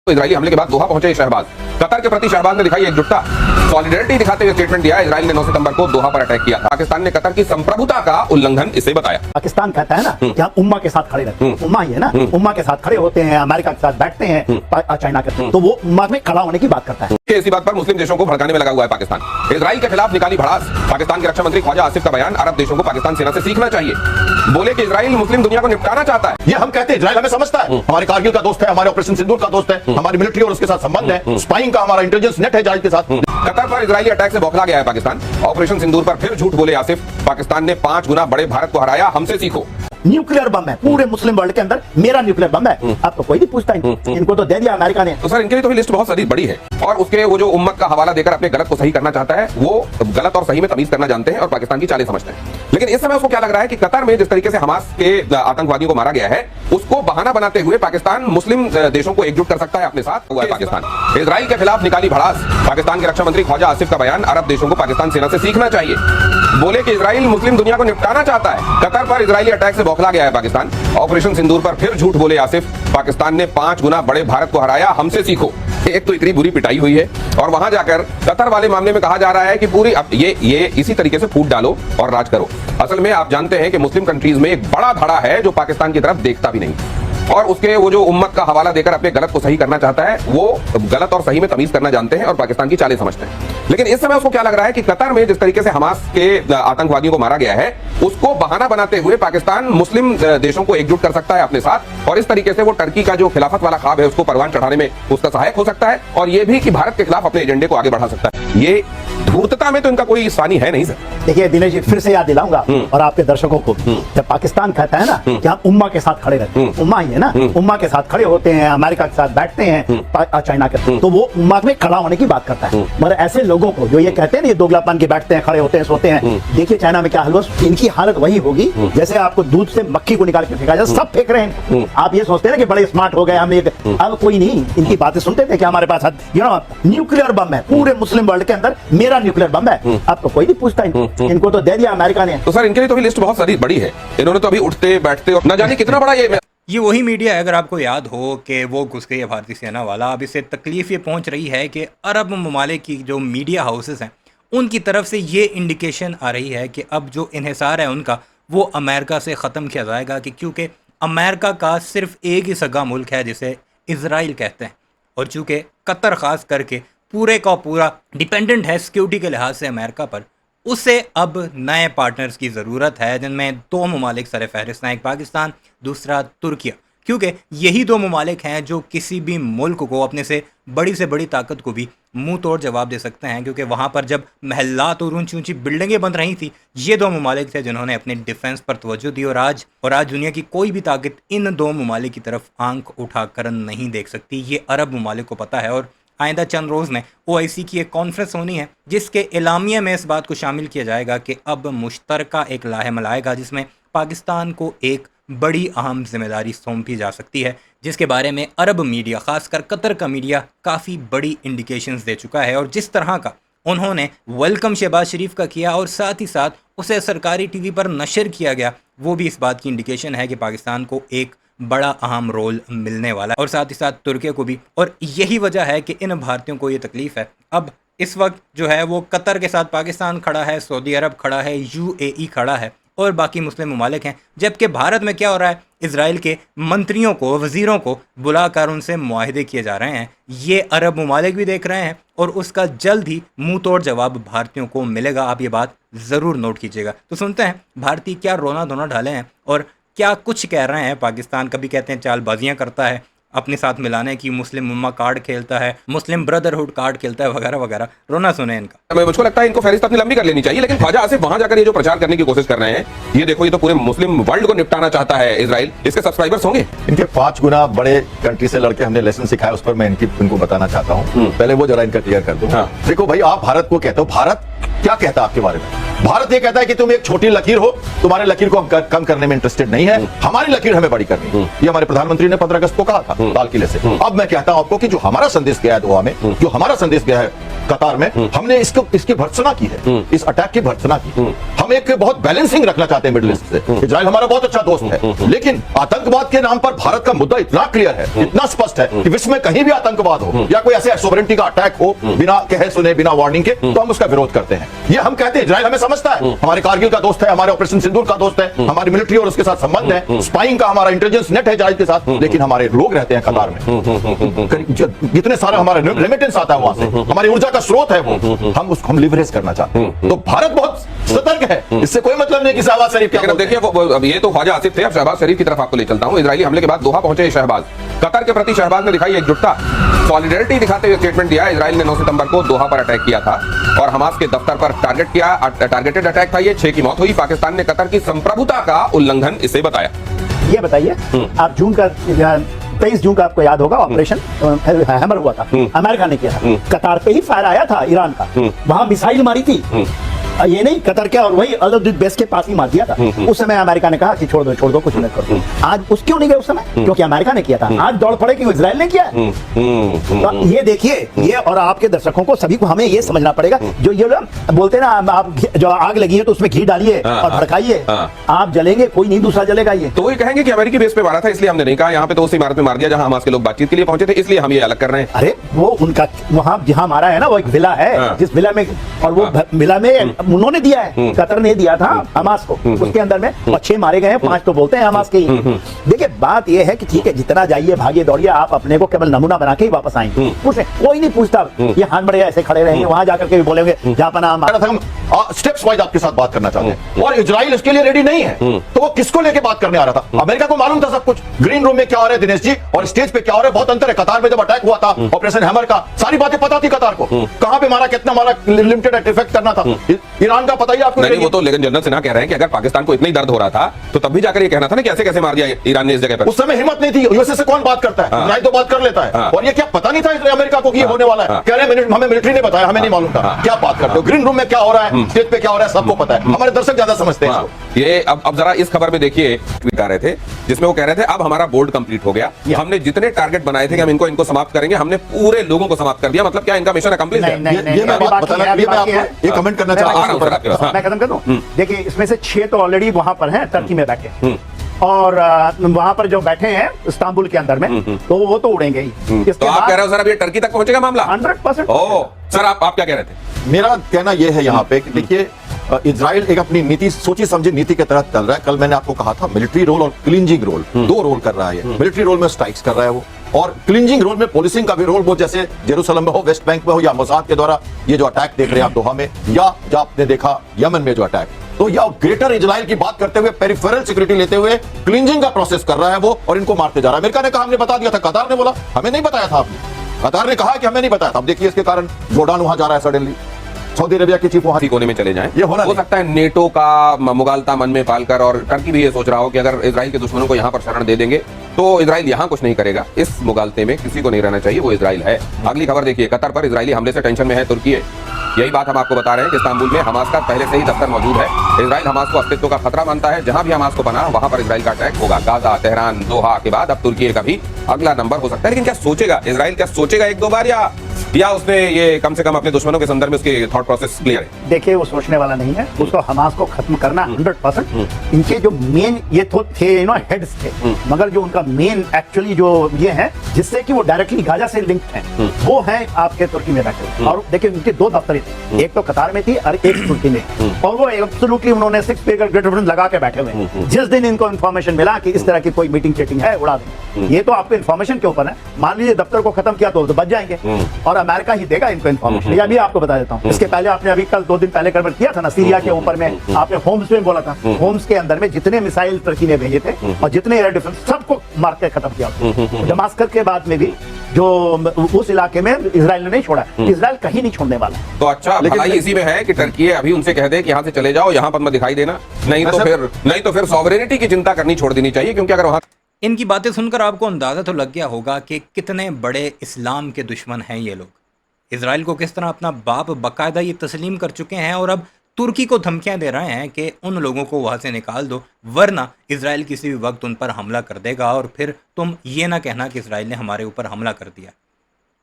Israeli हमले के बाद दोहा पहुंचे शहबाज। कतर के प्रति शहबाज ने दिखाई एकजुटता, सॉलिडेरिटी दिखाते हुए स्टेटमेंट दिया। इजराइल ने 9 सितंबर को दोहा पर अटैक किया। पाकिस्तान ने कतर की संप्रभुता का उल्लंघन इसे बताया। पाकिस्तान कहता है ना कि हम उम्मा के साथ खड़े रहते हैं, उम्मा ही है ना, उम्मा के साथ खड़े होते हैं, अमेरिका के साथ बैठते हैं, चाइना के, तो वो उम्मा में खड़ा होने की बात करता है। इसी बात पर मुस्लिम देशों को भड़काने में लगा हुआ है पाकिस्तान। इजराइल के खिलाफ निकाली भड़ास। पाकिस्तान के रक्षा मंत्री ख्वाजा आसिफ का बयान, अरब देशों को पाकिस्तान सेना से सीखना चाहिए। बोले कि इजराइल मुस्लिम दुनिया को निपटाना चाहता है। ये हम कहते हैं, इजराइल हमें समझता है, हमारे कारगिल का दोस्त है, हमारे ऑपरेशन सिंदूर का दोस्त है, हमारी मिलिट्री और उसके साथ संबंध है, स्पाइंग का हमारा इंटेलिजेंस नेट है इजराइल के साथ। कतर पर इजरायली अटैक से बौखला गया है पाकिस्तान। ऑपरेशन सिंदूर पर फिर झूठ बोले आसिफ। पाकिस्तान ने 5 गुना बड़े भारत को हराया, हमसे सीखो। न्यूक्लियर बम है पूरे मुस्लिम वर्ल्ड के अंदर, मेरा न्यूक्लियर बम है। अब तो कोई नहीं पूछता, इनको तो दे दिया अमेरिका ने। तो सर इनके लिए तो लिस्ट बहुत सारी बड़ी है, और उसके वो जो उम्मत का हवाला देकर अपने गलत को सही करना चाहता है, वो गलत और सही में तमीज करना जानते हैं और पाकिस्तान की चालें समझते हैं। लेकिन इस समय उसको क्या लग रहा है कि कतर में जिस तरीके से हमास के आतंकवादियों को मारा गया है, उसको बहाना बनाते हुए पाकिस्तान मुस्लिम देशों को एकजुट कर सकता है अपने साथ। हुआ है पाकिस्तान। इजराइल के खिलाफ निकाली भड़ास। पाकिस्तान के रक्षा मंत्री ख्वाजा आसिफ का बयान, अरब देशों को पाकिस्तान सेना से सीखना चाहिए। बोले कि इजराइल मुस्लिम दुनिया को निपटाना चाहता है। कतर पर इजरायली अटैक से बौखला गया है पाकिस्तान। ऑपरेशन सिंदूर पर फिर झूठ बोले आसिफ। पाकिस्तान ने 5 गुना बड़े भारत को हराया, हमसे सीखो। एक तो इतनी बुरी पिटाई हुई है, और वहां जाकर कतर वाले मामले में कहा जा रहा है कि पूरी अब ये इसी तरीके से फूट डालो और राज करो। असल में आप जानते हैं कि मुस्लिम कंट्रीज में एक बड़ा धड़ा है जो पाकिस्तान की तरफ देखता भी नहीं, और उसके वो जो उम्मत का हवाला देकर अपने गलत को सही करना चाहता है, वो गलत और सही में तमीज करना जानते हैं और पाकिस्तान की चालें समझते हैं। लेकिन इस समय उसको क्या लग रहा है कि कतर में जिस तरीके से हमास के आतंकवादियों को मारा गया है, उसको बहाना बनाते हुए पाकिस्तान मुस्लिम देशों को एकजुट कर सकता है अपने साथ, और इस तरीके से वो टर्की का जो खिलाफत वाला ख्वाब है उसको परवान चढ़ाने में उसका सहायक हो सकता है, और ये भी कि भारत के खिलाफ अपने एजेंडे को आगे बढ़ा सकता है। ये धूर्तता में तो इनका कोई सानी है नहीं सर। देखिए दिनेश जी, फिर से याद दिलाऊंगा और आपके दर्शकों को, जब पाकिस्तान कहता है ना कि हम उम्मा के साथ खड़े रहते हैं, उम्मा ही है ना, उम्मा के साथ खड़े होते हैं, अमेरिका के साथ बैठते हैं, चाइना के, तो वो उम्मा में खड़ा होने की बात करता है। मगर ऐसे लोगों को जो ये कहते हैं ना, ये दोगलापन के बैठते हैं, खड़े होते हैं, सोते हैं, देखिए चाइना में क्या हाल हुआ। इनकी हालत वही होगी जैसे आपको दूध से मक्खी को निकाल के फेंका जाए, सब फेंक रहे हैं। आप ये सोचते हैं ना कि बड़े स्मार्ट हो गए हम, अब कोई नहीं इनकी बातें सुनते थे कि हमारे पास न्यूक्लियर बम है पूरे मुस्लिम वर्ल्ड के अंदर, मेरा न्यूक्लियर बम है। अब तो कोई नहीं पूछता, इनको तो दे दिया अमेरिका ने। तो सर इनके लिए तो लिस्ट बहुत सारी बड़ी है। इन्होंने तो अभी उठते बैठते और न जाने कितना बड़ा ये वही मीडिया है, अगर आपको याद हो कि वो घुस गई है भारतीय सेना वाला। अब इससे तकलीफ ये पहुंच रही है कि अरब ममालिक की जो मीडिया हाउसेस हैं, उनकी तरफ से ये इंडिकेशन आ रही है कि अब जो इन्हिसार है उनका, वो अमेरिका से ख़त्म किया जाएगा, कि क्योंकि अमेरिका का सिर्फ एक ही सगा मुल्क है जिसे इजराइल कहते हैं, और चूँकि कतर ख़ास करके पूरे का पूरा डिपेंडेंट है सिक्योरिटी के लिहाज से अमेरिका पर, उसे अब नए पार्टनर्स की ज़रूरत है, जिनमें 2 ममालिक सर फहरिस्त हैं, एक पाकिस्तान, दूसरा तुर्किया, क्योंकि यही 2 ममालिक हैं जो किसी भी मुल्क को, अपने से बड़ी ताकत को भी मुंह तोड़ जवाब दे सकते हैं। क्योंकि वहाँ पर जब महल्लात और ऊंची ऊंची बिल्डिंगें बन रही थी, ये 2 ममालिक थे जिन्होंने अपने डिफेंस पर तवज्जो दी, और आज दुनिया की कोई भी ताकत इन 2 ममालिक की तरफ आंख उठाकर नहीं देख सकती। ये अरब ममालिक को पता है, और आइंदा चंद रोज़ में OIC की एक कॉन्फ्रेंस होनी है, जिसके एलामिया में इस बात को शामिल किया जाएगा कि अब मुश्तरका एक लाहेमल आएगा जिसमें पाकिस्तान को एक बड़ी अहम जिम्मेदारी सौंपी जा सकती है, जिसके बारे में अरब मीडिया, ख़ासकर कतर का मीडिया, काफ़ी बड़ी इंडिकेशंस दे चुका है। और जिस तरह का उन्होंने वेलकम शहबाज शरीफ का किया और साथ ही साथ उसे सरकारी TV पर नशर किया गया, वो भी इस बात की इंडिकेशन है कि पाकिस्तान को एक बड़ा अहम रोल मिलने वाला है, और साथ ही साथ तुर्की को भी। और यही वजह है कि इन भारतीयों को ये तकलीफ़ है। अब इस वक्त जो है वो कतर के साथ पाकिस्तान खड़ा है, सऊदी अरब खड़ा है, UAE खड़ा है, और बाकी मुस्लिम ममालिक हैं। जबकि भारत में क्या हो रहा है, इजराइल के मंत्रियों को, वज़ीरों को बुलाकर उनसे मुआहदे किए जा रहे हैं। ये अरब ममालिक भी देख रहे हैं, और उसका जल्द ही मुंह तोड़ जवाब भारतीयों को मिलेगा। आप ये बात ज़रूर नोट कीजिएगा। तो सुनते हैं भारतीय क्या रोना धोना ढाले हैं और क्या कुछ कह रहे हैं। पाकिस्तान कभी कहते हैं चालबाजियाँ करता है अपने साथ मिलाने की, मुस्लिम उम्मा कार्ड खेलता है, मुस्लिम ब्रदरहुड कार्ड खेलता है, वगैरह वगैरह। रोना सुने इनका। मुझको लगता है इनको फहरिस्त अपनी लंबी कर लेनी चाहिए। लेकिन ख्वाजा आसिफ वहां जाकर ये जो प्रचार करने की कोशिश कर रहे हैं, ये देखो, ये तो पूरे मुस्लिम वर्ल्ड को निपटाना चाहता है इजराइल। इसके सब्सक्राइबर्स होंगे। इनके 5 गुना बड़े कंट्री से लड़के हमने लेसन सिखाया, उस पर मैं इनको बताना चाहता हूँ। पहले वो जरा इनका क्लियर कर दूं। देखो भाई, आप भारत को कहते हो, भारत क्या कहता है आपके बारे में? भारत ये कहता है कि तुम एक छोटी लकीर हो, तुम्हारे लकीर को हम कम करने में इंटरेस्टेड नहीं है, हमारी लकीर हमें बड़ी करनी है। ये हमारे प्रधानमंत्री ने 15 अगस्त को कहा था लाल किले से। अब मैं कहता हूं आपको कि जो हमारा संदेश गया है दोहा में, जो हमारा संदेश गया है कतार में, हमने इसकी भर्त्सना की है, इस अटैक की भर्त्सना की। हम एक बहुत बैलेंसिंग रखना चाहते हैं मिडिल ईस्ट से। इजराइल हमारा बहुत अच्छा दोस्त है, लेकिन आतंकवाद के नाम पर भारत का मुद्दा इतना क्लियर है, इतना स्पष्ट है कि विश्व में कहीं भी आतंकवाद हो या कोई ऐसे सोवरेनिटी का अटैक हो बिना कहे सुने, बिना वार्निंग के, तो हम उसका विरोध करते हैं। ये हम कहते हैं, इजराइल हमें समझता है, हमारे कारगिल का दोस्त है, हमारे ऑपरेशन सिंदूर का दोस्त है, हमारी मिलिट्री और उसके साथ संबंध है, स्पाइंग का हमारा इंटेलिजेंस नेट है इजराइल के साथ, लेकिन हमारे लोग रहते हैं कतार में, जितने सारे हमारे रेमिटेंस आता है वहां से, हमारी ऊर्जा का स्रोत है वो, हम लिवरेज करना चाहते हैं। तो भारत बहुत सतर्क है, इससे कोई मतलब नहीं कि शहबाज शरीफ क्या। देखिए अब ये तो ख्वाजा आसिफ थे, अब शहबाज शरीफ की तरफ आपको ले चलता हूं। इजरायली हमले के बाद दोहा पहुंचे शहबाज। कतर के प्रति शहबाज ने दिखाई एकजुटता, सॉलिडेरिटी दिखाते हुए स्टेटमेंट दिया। इजराइल ने 9 सितंबर को दोहा पर अटैक किया था और हमास के दफ्तर पर टारगेट किया। टारगेटेड अटैक था ये, 6 की मौत हुई। पाकिस्तान ने कतर की संप्रभुता का उल्लंघन इसे बताया। ये बताइए, आप जून का 23 जून का आपको याद होगा ऑपरेशन हैमर हुआ था, अमेरिका ने किया था। कतार पे ही फायर आया था ईरान का, वहां मिसाइल मारी थी, ये नहीं कतर क्या, और वही अल बेस के पास ही मार दिया था। उस समय अमेरिका ने कहा कि छोड़ दो कुछ नहीं करो। आज उस क्यों नहीं गए उस समय? क्योंकि अमेरिका ने किया था। आज दौड़ पड़े कि इजराइल ने किया। तो ये देखिए, ये और आपके दर्शकों को सभी को हमें ये समझना पड़ेगा, जो ये बोलते ना, आप जो आग लगी है तो उसमें घी डालिए और भड़काइए, आप जलेंगे, कोई नहीं दूसरा जलेगा। ये तो वही कहेंगे कि अमेरिकी बेस पे मारा था, इसलिए हमने नहीं कहा। यहाँ पे तो उस इमारत में मार दिया जहां हमास के लोग बातचीत के लिए पहुंचे थे, इसलिए हम ये अलग कर रहे हैं। अरे वो उनका वहां जहां मारा है ना, वो एक विला है, जिस विला में, और वो विला में उन्होंने दिया है, कतर ने दिया था हमास को। उसके अंदर में 6 मारे गए हैं, 5 तो बोलते हैं हमास के ही। देखिए बात यह है कि ठीक है, जितना जाइए भागिए दौड़िए, आप अपने को केवल नमूना बना के ही वापस आएंगे। कोई नहीं पूछता, ये हाथ बड़े ऐसे खड़े रहेंगे, वहां जाकर के भी बोलेंगे जहां पना। हम स्टेप्स वाइज आपके साथ बात करना चाहते हैं, और इजराइल इसके लिए रेडी नहीं है। तो वो किसको लेके बात करने आ रहा था? अमेरिका को मालूम था सब कुछ, ग्रीन रूम में क्या हो रहा है दिनेश जी, और स्टेज पे क्या हो रहा है, बहुत अंतर है। कतार में जब अटैक हुआ था ऑपरेशन हैमर का, सारी बातें पता थी कतार को, कहां पे मारा, कितना मारा, लिमिटेड इफेक्ट करना था। ईरान का पता ही आपको नहीं, वो तो लेकिन जनरल सिन्हा कह रहे हैं कि अगर पाकिस्तान को इतना ही दर्द हो रहा था तो तब भी जाकर ये कहना था ना कि कैसे मार दिया ईरान ने इस जगह पर। उस समय हिम्मत नहीं थी, यूएसए से कौन बात करता है, इजराइल तो बात कर लेता है। और ये क्या पता नहीं था अमेरिका को कि ये होने वाला है? कह रहे हैं हमें मिलिट्री ने बताया, हमें नहीं मालूम था। क्या बात करते हो? ग्रीन रूम में क्या हो रहा है, स्टेज पे क्या हो रहा है, सबको पता है। हमारे दर्शक ज्यादा समझते हैं। ये अब जरा इस खबर में देखिए, ट्वीट आ रहे थे जिसमें वो कह रहे थे अब हमारा बोर्ड कंप्लीट हो गया, हमने जितने टारगेट बनाए थे कि हम इनको समाप्त करेंगे, हमने पूरे लोगों को समाप्त कर दिया। मतलब क्या इनका मिशन अकम्प्लिश है? ये मैं बात बताना, ये मैं आपको ये कमेंट करना चाहता हूं। मैं खत्म कर दूं। देखिए इसमें से 6 तो ऑलरेडी वहां पर हैं, टर्की में बैठे, और वहां पर जो बैठे हैं इस्तांबुल के अंदर में, तो वो तो उड़ेंगे ही। तो आप कह रहे हो सर अब ये टर्की तक पहुंचेगा मामला? 100%। ओ सर, आप क्या कह रहे थे? मेरा कहना यह है यहाँ पे कि देखिए, इजराइल एक अपनी नीति, सोची समझी नीति के तहत चल रहा है। कल मैंने आपको कहा था, मिलिट्री रोल और क्लिंजिंग रोल, 2 रोल कर रहा है। मिलिट्री रोल में स्ट्राइक्स कर रहा है वो, और क्लिंजिंग रोल में पुलिसिंग का भी रोल, वो जैसे जेरूसलम में हो, वेस्ट बैंक में हो, या मोसाद के द्वारा ये जो अटैक देख रहे हैं आप दोहा में, या जो आपने देखा यमन में जो अटैक, तो या ग्रेटर इजराइल की बात करते हुए, पेरिफेरल सिक्योरिटी लेते हुए क्लिंजिंग का प्रोसेस कर रहा है वो, और इनको मारते जा रहा है। अमेरिका ने कहा हमने बता दिया था, कतार ने बोला हमें नहीं बताया था आपने, कतार ने कहा कि हमें नहीं बताया था। अब देखिए इसके कारण जोर्डान वहां जा रहा है, सडनली सऊदी अरेबिया की चीफ वहां कोने में चले जाएं। ये हो सकता है नेटो का मुगालता मन में पालकर, और टर्की भी ये सोच रहा हो कि अगर इजराइल के दुश्मनों को यहां पर शरण दे देंगे तो इजराइल यहां कुछ नहीं करेगा। इस मुगालते में किसी को नहीं रहना चाहिए, वो इजराइल है। अगली खबर देखिए, कतर पर इजरायली हमले से टेंशन में है तुर्की। यही बात हम आपको बता रहे हैं कि इस्तांबुल में हमास का पहले से ही दफ्तर मौजूद है। इजराइल हमास को अस्तित्व का खतरा मानता है, जहां भी हमास को बना वहां पर इजराइल का अटैक होगा। गाजा, तेहरान, दोहा के बाद अब तुर्की का भी अगला नंबर हो सकता है। लेकिन क्या सोचेगा इजराइल, क्या सोचेगा 1-2 बार, या उसने ये कम से कम अपने दुश्मनों के संदर्भ में उसकी थॉट प्रोसेस क्लियर है? देखिए वो सोचने वाला नहीं है, उसको हमास को खत्म करना 100%। इनके जो मेन ये तो थे हेड्स थे, मगर जो उनका मेन एक्चुअली जो ये है जिससे कि वो डायरेक्टली गाजा से लिंक्ड हैं, वो है आपके तुर्की में बैठे। और देखिए उनके 2 दफ्तर थे, एक तो कतार में थी और एक तुर्की में, और वो एब्सोल्युटली उन्होंने 6 फिगर ग्रेटर लगा के बैठे हुए हैं। जिस दिन इनको इन्फॉर्मेशन मिला कि इस तरह की कोई मीटिंग चीटिंग है, उड़ा दें। ये तो आपको इन्फॉर्मेशन के ऊपर है। मान लीजिए दफ्तर को खत्म किया तो बच जाएंगे, और अमेरिका ही देगा इनको इन्फॉर्मेशन। ये अभी आपको बता देता हूँ। इसके पहले आपने अभी कल 2 दिन पहले खबर किया था ना, सीरिया के ऊपर में आपने होम्स में बोला था, होम्स के अंदर में जितने मिसाइल तुर्की ने भेजे थे और जितने एयर डिफेंस, सबको मार के खत्म किया। दमास्कस के बाद में भी जो उस इलाके में इजराइल ने नहीं छोड़ा, इजराइल कहीं नहीं छोड़ने वाला। तो अच्छा, भलाई इसी में है कि टर्की अभी उनसे कह दे कि यहाँ से चले जाओ, यहाँ पर मत दिखाई देना, नहीं तो फिर सॉवरेनिटी की चिंता करनी छोड़ देनी चाहिए, क्योंकि अगर वहां। इनकी बातें सुनकर आपको अंदाजा तो लग गया होगा कि कितने बड़े इस्लाम के दुश्मन हैं ये लोग। इसराइल को किस तरह अपना बाप बाकायदा ये तस्लीम कर चुके हैं और अब तुर्की को धमकियां दे रहे हैं कि उन लोगों को वहां से निकाल दो, वरना इसराइल किसी भी वक्त उन पर हमला कर देगा और फिर तुम ये ना कहना कि इसराइल ने हमारे ऊपर हमला कर दिया।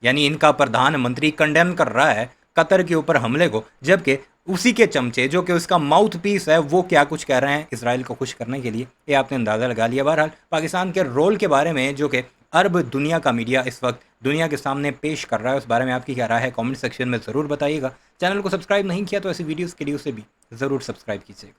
यानी इनका प्रधानमंत्री कंडेम कर रहा है कतर के ऊपर हमले को, जबकि उसी के चमचे जो कि उसका माउथ पीस है वो क्या कुछ कह रहे हैं इसराइल को खुश करने के लिए, ये आपने अंदाज़ा लगा लिया। बहरहाल पाकिस्तान के रोल के बारे में जो कि अरब दुनिया का मीडिया इस वक्त दुनिया के सामने पेश कर रहा है, उस बारे में आपकी क्या राय है कमेंट सेक्शन में ज़रूर बताइएगा। चैनल को सब्सक्राइब नहीं किया तो ऐसी वीडियोज़ के लिए उसे भी ज़रूर सब्सक्राइब कीजिएगा।